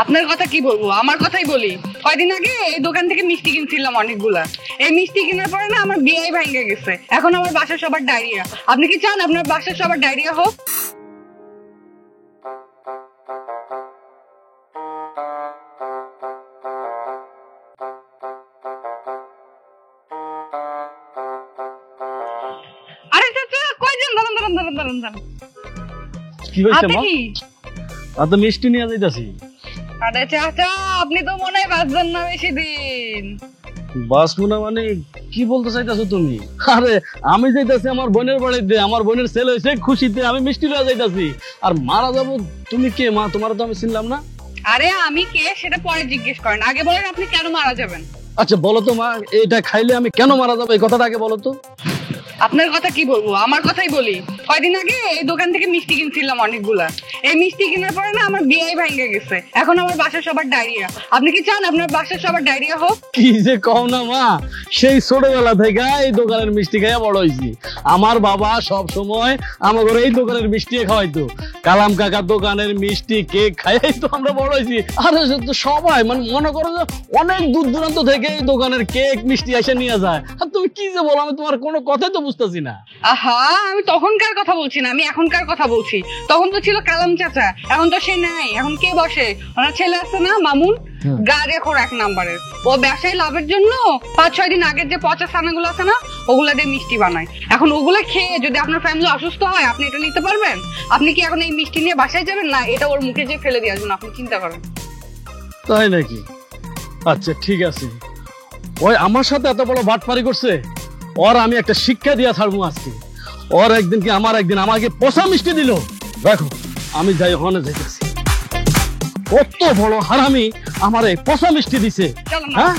আপনার কথা কি বলবো, আমার কথাই বলি। কয়দিন আগে এই দোকান থেকে মিষ্টি কিনছিলাম অনেকগুলা। এই মিষ্টি কেনার পরে না আমার বিয়ে ভেঙে গেছে। এখন আমার বাসার সবার ডায়রিয়া। আপনি কি চান আপনার বাসার সবার ডায়রিয়া হোক? আরে চাচা কই যান? দাঁড়ান দাঁড়ান দাঁড়ান দাঁড়ান দাঁড়ান। কি হইছে আপনি মা? কি? তো মিষ্টি নিয়ে যাইতাছি। আরে চাচা আপনি তো মনে হয় বাঁচবেন না বেশি দিন। বাসমু না মানে কি বলতে চাইতাছো তুমি? আরে আমি যাইতাছি আমার বোনের বাড়িতে, আমার বোনের ছেলে হয়েছে, খুশিতে আমি মিষ্টি লয়ে যাইতাছি। আর মারা যাবো? তুমি কে মা? তোমার তো আমি চিনলাম না। আরে আমি কে সেটা পরে জিজ্ঞেস করেন, আগে বলেন আপনি কেন মারা যাবেন। আচ্ছা বলো তো মা, এটা খাইলে আমি কেন মারা যাবো এই কথাটা আগে বলো তো। আপনার কথা কি বলবো, আমার কথাই বলি। কয়দিন আগে এই দোকান থেকে মিষ্টি কিনছিলাম অনেকগুলা। এই মিষ্টি কেনার পরে না আমার বিয়ে ভেঙে গেছে। এখন আমার বাসার সবার ডায়রিয়া। আপনি কি চান আপনার বাসার সবার ডায়রিয়া হোক? কি যে কও না মা, সেই ছোটবেলা থেকে এই দোকানের মিষ্টি খাইয়া বড় হয়েছি। আমার বাবা সব সময় আমার এই দোকানের মিষ্টি খাওয়াইতো। কালাম কাকার দোকানের মিষ্টি কেক খাইয়াই তো আমরা বড় হয়েছি। আর সবাই মানে মনে করো যে অনেক দূর দূরান্ত থেকে এই দোকানের কেক মিষ্টি এসে নিয়ে যায়। আর তুমি কি যে বলো, আমি তোমার কোনো কথাই তো বুঝতেছি না। আহা আমি তখনকার কথা বলছি না, আমি এখনকার কথা বলছি। তখন তো ছিল কালাম চাচা, এখন তো সে নাই। এখন কে বসে? ওনার ছেলে আছে না মামুন, গাড়ি খোর 1 নাম্বারের। ও ব্যবসায়ী লাভের জন্য 5-6 দিন আগের যে পচা ছানাগুলো আছে না, ওগুলা দিয়ে মিষ্টি বানায়। এখন ওগুলা খেয়ে যদি আপনার ফ্যামিলি অসুস্থ হয়, আপনি এটা নিতে পারবেন? আপনি কি এখন এই মিষ্টি নিয়ে বাসায় যাবেন, না এটা ওর মুখে যে ফেলে দিয়ে আসবেন? আপনি চিন্তা করেন। তাই নাকি? আচ্ছা ঠিক আছে, ওই আমার সাথে এত বড় বাটপারি করছে, ওর আমি একটা শিক্ষা দিয়া ছাড়বো আজকে। ওর একদিন কি আমার একদিন আমাকে পচা মিষ্টি দিল। দেখো আমি যাই, ওখানে যাইতেছি। কত বড় হারামি আমার এই পচা মিষ্টি দিছে। চলো না। হ্যাঁ